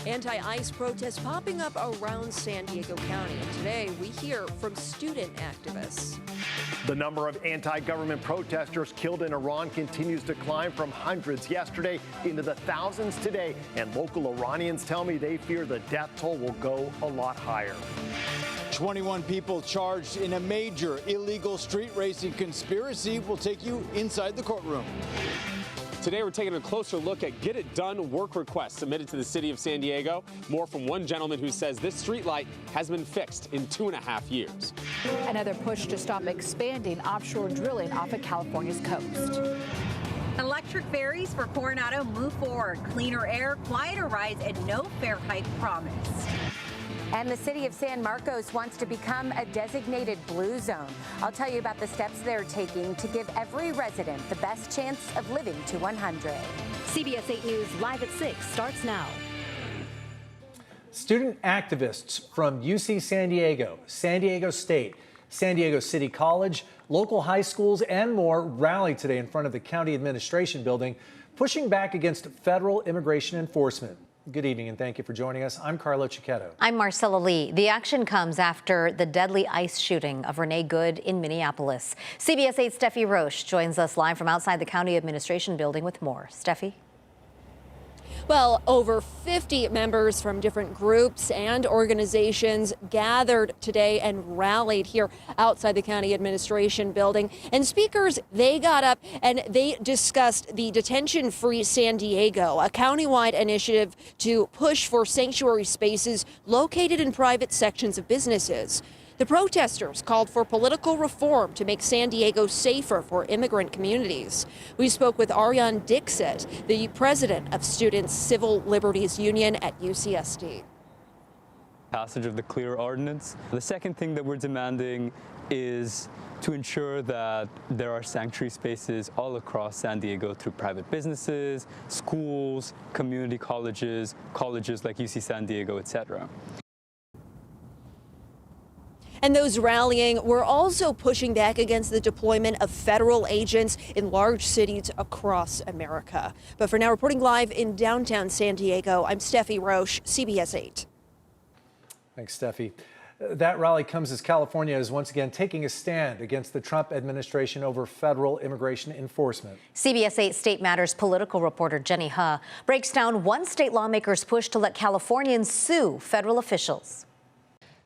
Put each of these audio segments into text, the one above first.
Anti-ICE protests popping up around San Diego County. And today we hear from student activists. The number of anti-government protesters killed in Iran continues to climb from hundreds yesterday into the thousands today. And local Iranians tell me they fear the death toll will go a lot higher. 21 people charged in a major illegal street racing conspiracy. We'll take you inside the courtroom. Today, we're taking a closer look at Get It Done work requests submitted to the city of San Diego. More from one gentleman who says this street light has been fixed in 2.5 years. Another push to stop expanding offshore drilling off of California's coast. Electric ferries for Coronado move forward. Cleaner air, quieter rides, and no fare hike promised. And the city of San Marcos wants to become a designated blue zone. I'll tell you about the steps they're taking to give every resident the best chance of living to 100. CBS 8 News Live at 6 starts now. Student activists from UC San Diego, San Diego State, San Diego City College, local high schools, and more rallied today in front of the county administration building, pushing back against federal immigration enforcement. Good evening and thank you for joining us. I'm Carlo Cicchetto. I'm Marcella Lee. The action comes after the deadly ICE shooting of Renee Good in Minneapolis. CBS 8's Steffi Roche joins us live from outside the county administration building with more. Steffi? Well, over 50 members from different groups and organizations gathered today and rallied here outside the county administration building. And speakers, they got up and they discussed the Detention-Free San Diego, a countywide initiative to push for sanctuary spaces located in private sections of businesses. The protesters called for political reform to make San Diego safer for immigrant communities. We spoke with Ariane Dixit, the president of Students' Civil Liberties Union at UCSD. Passage of the Clear Ordinance. The second thing that we're demanding is to ensure that there are sanctuary spaces all across San Diego through private businesses, schools, community colleges, colleges like UC San Diego, etc. And those rallying were also pushing back against the deployment of federal agents in large cities across America. But for now, reporting live in downtown San Diego, I'm Steffi Roche, CBS 8. Thanks, Steffi. That rally comes as California is once again taking a stand against the Trump administration over federal immigration enforcement. CBS 8 State Matters political reporter Jenny Huh breaks down one state lawmaker's push to let Californians sue federal officials.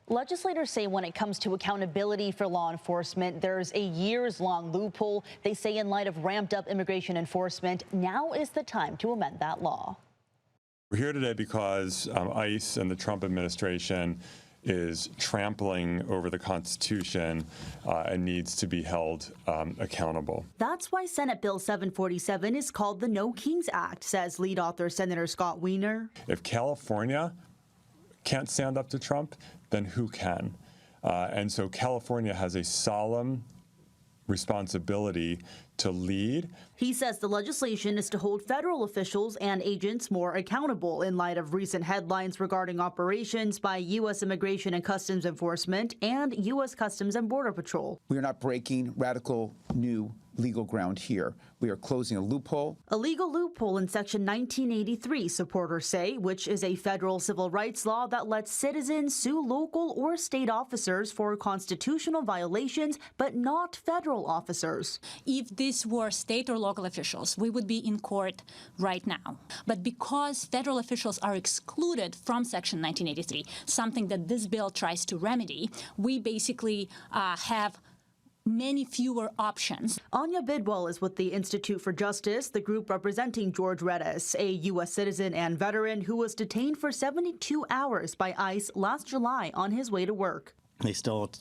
Legislators say when it comes to accountability for law enforcement, there's a years-long loophole. They say in light of ramped-up immigration enforcement, now is the time to amend that law. We're here today because ICE and the Trump administration is trampling over the Constitution and needs to be held accountable. That's why Senate Bill 747 is called the No Kings Act, says lead author Senator Scott Wiener. If California can't stand up to Trump, then who can? And so California has a solemn responsibility to lead. He says the legislation is to hold federal officials and agents more accountable in light of recent headlines regarding operations by U.S. Immigration and Customs Enforcement and U.S. Customs and Border Patrol. We are not breaking radical new legal ground here. We are closing a loophole. A legal loophole in Section 1983, supporters say, which is a federal civil rights law that lets citizens sue local or state officers for constitutional violations, but not federal officers. If this were state or local officials, we would be in court right now. But because federal officials are excluded from Section 1983, something that this bill tries to remedy, we basically have many fewer options. Anya Bidwell is with the Institute for Justice, the group representing George Redis, a U.S. citizen and veteran who was detained for 72 hours by ICE last July on his way to work. They still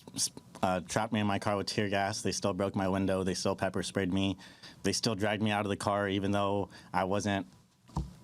trapped me in my car with tear gas. They still broke my window. They still pepper sprayed me. They still dragged me out of the car even though I wasn't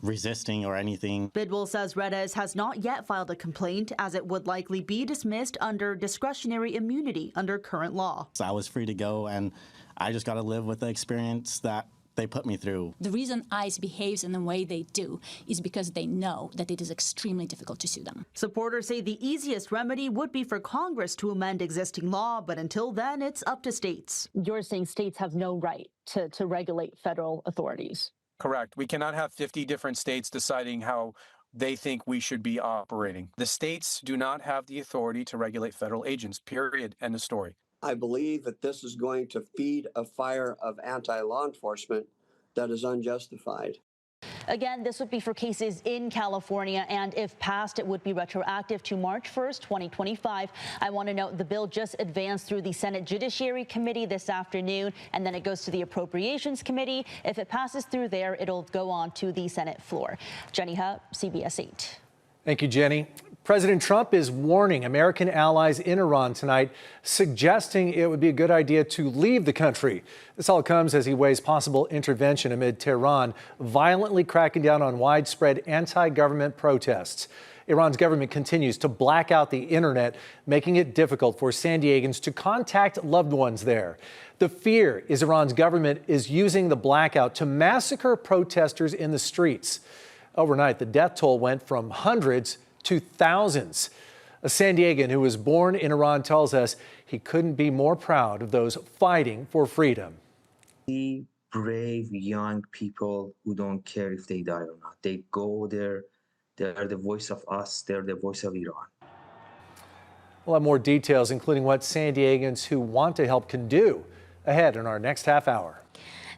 resisting or anything. Bidwell says Redis has not yet filed a complaint, as it would likely be dismissed under discretionary immunity under current law. So I was free to go, and I just got to live with the experience that they put me through. The reason ICE behaves in the way they do is because they know that it is extremely difficult to sue them. Supporters say the easiest remedy would be for Congress to amend existing law, but until then, it's up to states. You're saying states have no right to regulate federal authorities. Correct. We cannot have 50 different states deciding how they think we should be operating. The states do not have the authority to regulate federal agents, period. End of story. I believe that this is going to feed a fire of anti-law enforcement that is unjustified. Again, this would be for cases in California, and if passed, it would be retroactive to March 1st, 2025. I want to note the bill just advanced through the Senate Judiciary Committee this afternoon, and then it goes to the Appropriations Committee. If it passes through there, it'll go on to the Senate floor. Jenny Hutt, CBS 8. Thank you, Jenny. President Trump is warning American allies in Iran tonight, suggesting it would be a good idea to leave the country. This all comes as he weighs possible intervention amid Tehran violently cracking down on widespread anti-government protests. Iran's government continues to black out the internet, making it difficult for San Diegans to contact loved ones there. The fear is Iran's government is using the blackout to massacre protesters in the streets. Overnight, the death toll went from hundreds to thousands. A San Diegan who was born in Iran tells us he couldn't be more proud of those fighting for freedom. See brave young people who don't care if they die or not. They go there. They're the voice of us. They're the voice of Iran. We'll have more details, including what San Diegans who want to help can do, ahead in our next half hour.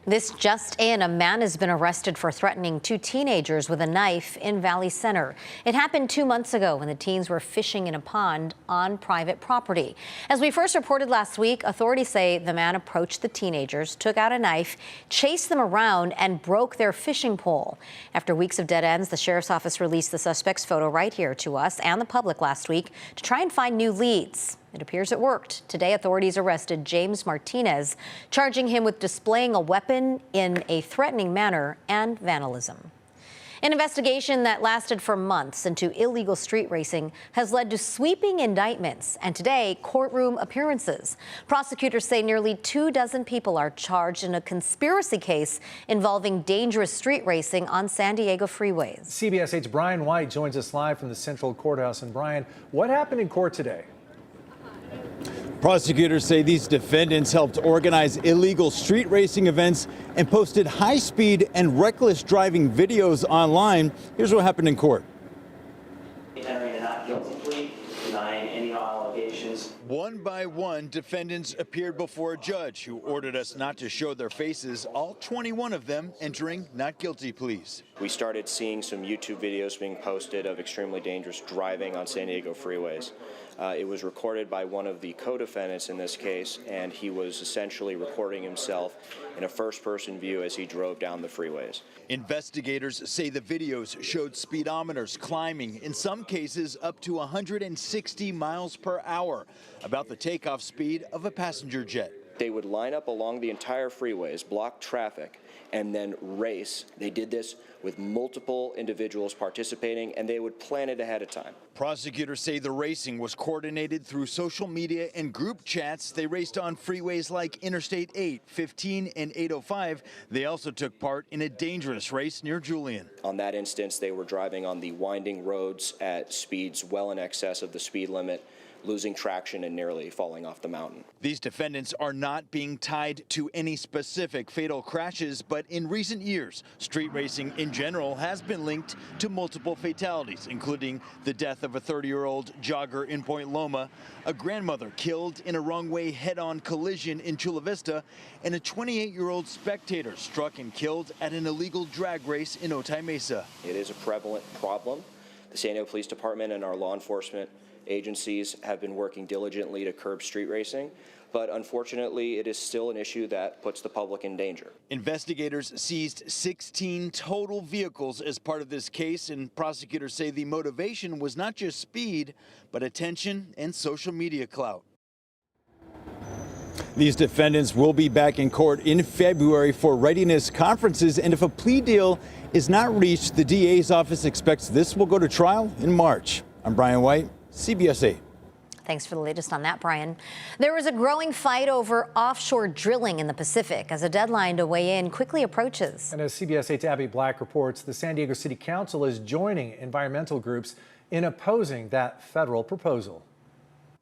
This just in, a man has been arrested for threatening two teenagers with a knife in Valley Center. It happened 2 months ago when the teens were fishing in a pond on private property. As we first reported last week, authorities say the man approached the teenagers, took out a knife, chased them around, and broke their fishing pole. After weeks of dead ends, the sheriff's office released the suspect's photo right here to us and the public last week to try and find new leads. It appears it worked. Today, authorities arrested James Martinez, charging him with displaying a weapon in a threatening manner and vandalism. An investigation that lasted for months into illegal street racing has led to sweeping indictments and today courtroom appearances. Prosecutors say nearly 24 people are charged in a conspiracy case involving dangerous street racing on San Diego freeways. CBS 8's Brian White joins us live from the Central Courthouse. And Brian, what happened in court today? Prosecutors say these defendants helped organize illegal street racing events and posted high-speed and reckless driving videos online. Here's what happened in court. Entering a not guilty plea, denying any allegations. One by one, defendants appeared before a judge who ordered us not to show their faces, all 21 of them entering not guilty pleas. We started seeing some YouTube videos being posted of extremely dangerous driving on San Diego freeways. It was recorded by one of the co-defendants in this case, and he was essentially recording himself in a first-person view as he drove down the freeways. Investigators say the videos showed speedometers climbing, in some cases up to 160 miles per hour, about the takeoff speed of a passenger jet. They would line up along the entire freeways, block traffic, and then race. They did this with multiple individuals participating, and they would plan it ahead of time. Prosecutors say the racing was coordinated through social media and group chats. They raced on freeways like Interstate 8, 15, and 805. They also took part in a dangerous race near Julian. On that instance, they were driving on the winding roads at speeds well in excess of the speed limit, losing traction and nearly falling off the mountain. These defendants are not being tied to any specific fatal crashes, but in recent years, street racing in general has been linked to multiple fatalities, including the death of a 30-year-old jogger in Point Loma, a grandmother killed in a wrong-way head-on collision in Chula Vista, and a 28-year-old spectator struck and killed at an illegal drag race in Otay Mesa. It is a prevalent problem. The San Diego Police Department and our law enforcement agencies have been working diligently to curb street racing, but unfortunately it is still an issue that puts the public in danger. Investigators seized 16 total vehicles as part of this case, and prosecutors say the motivation was not just speed, but attention and social media clout. These defendants will be back in court in February for readiness conferences, and if a plea deal is not reached, the DA's office expects this will go to trial in March. I'm Brian White, CBS 8. Thanks for the latest on that, Brian. There is a growing fight over offshore drilling in the Pacific as a deadline to weigh in quickly approaches. And as CBS 8's Abby Black reports, the San Diego City Council is joining environmental groups in opposing that federal proposal.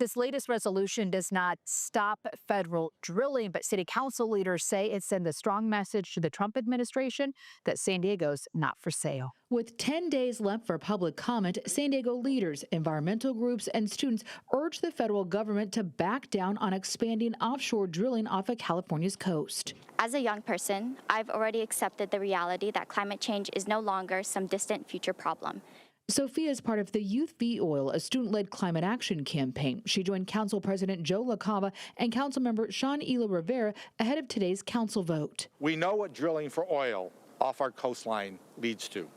This latest resolution does not stop federal drilling, but city council leaders say it sends a strong message to the Trump administration that San Diego's not for sale. With 10 days left for public comment, San Diego leaders, environmental groups, and students urge the federal government to back down on expanding offshore drilling off of California's coast. As a young person, I've already accepted the reality that climate change is no longer some distant future problem. Sophia is part of the Youth v. Oil, a student-led climate action campaign. She joined Council President Joe LaCava and Councilmember Sean Ela Rivera ahead of today's council vote. We know what drilling for oil off our coastline leads to.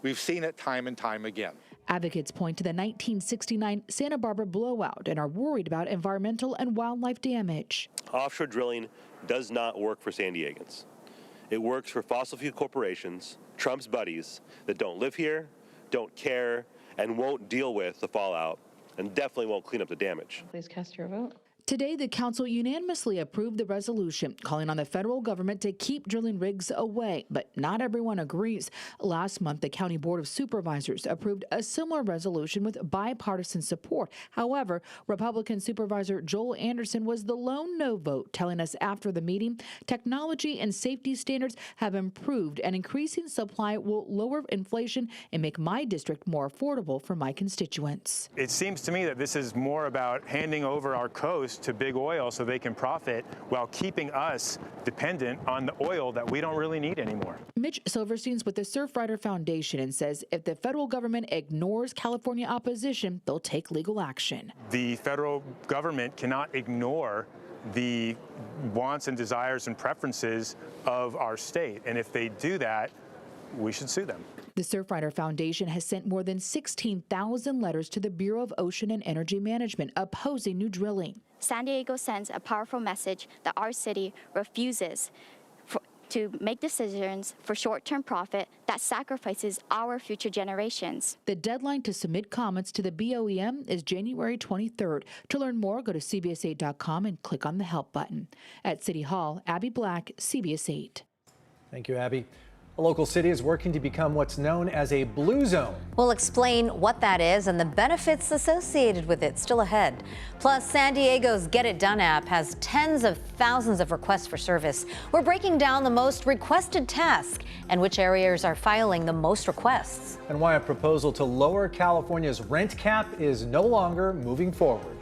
We've seen it time and time again. Advocates point to the 1969 Santa Barbara blowout and are worried about environmental and wildlife damage. Offshore drilling does not work for San Diegans. It works for fossil fuel corporations, Trump's buddies that don't live here, don't care, and won't deal with the fallout, and definitely won't clean up the damage. Please cast your vote. Today, the council unanimously approved the resolution calling on the federal government to keep drilling rigs away, but not everyone agrees. Last month, the County Board of Supervisors approved a similar resolution with bipartisan support. However, Republican Supervisor Joel Anderson was the lone no vote, telling us after the meeting, technology and safety standards have improved and increasing supply will lower inflation and make my district more affordable for my constituents. It seems to me that this is more about handing over our coast to big oil so they can profit while keeping us dependent on the oil that we don't really need anymore. Mitch Silverstein's with the Surfrider Foundation and says if the federal government ignores California opposition, they'll take legal action. The federal government cannot ignore the wants and desires and preferences of our state. And if they do that, we should sue them. The Surfrider Foundation has sent more than 16,000 letters to the Bureau of Ocean and Energy Management opposing new drilling. San Diego sends a powerful message that our city refuses to make decisions for short-term profit that sacrifices our future generations. The deadline to submit comments to the BOEM is January 23rd. To learn more, go to CBS8.com and click on the Help button. At City Hall, Abby Black, CBS 8. Thank you, Abby. A local city is working to become what's known as a blue zone. We'll explain what that is and the benefits associated with it still ahead. Plus, San Diego's Get It Done app has tens of thousands of requests for service. We're breaking down the most requested tasks and which areas are filing the most requests. And why a proposal to lower California's rent cap is no longer moving forward.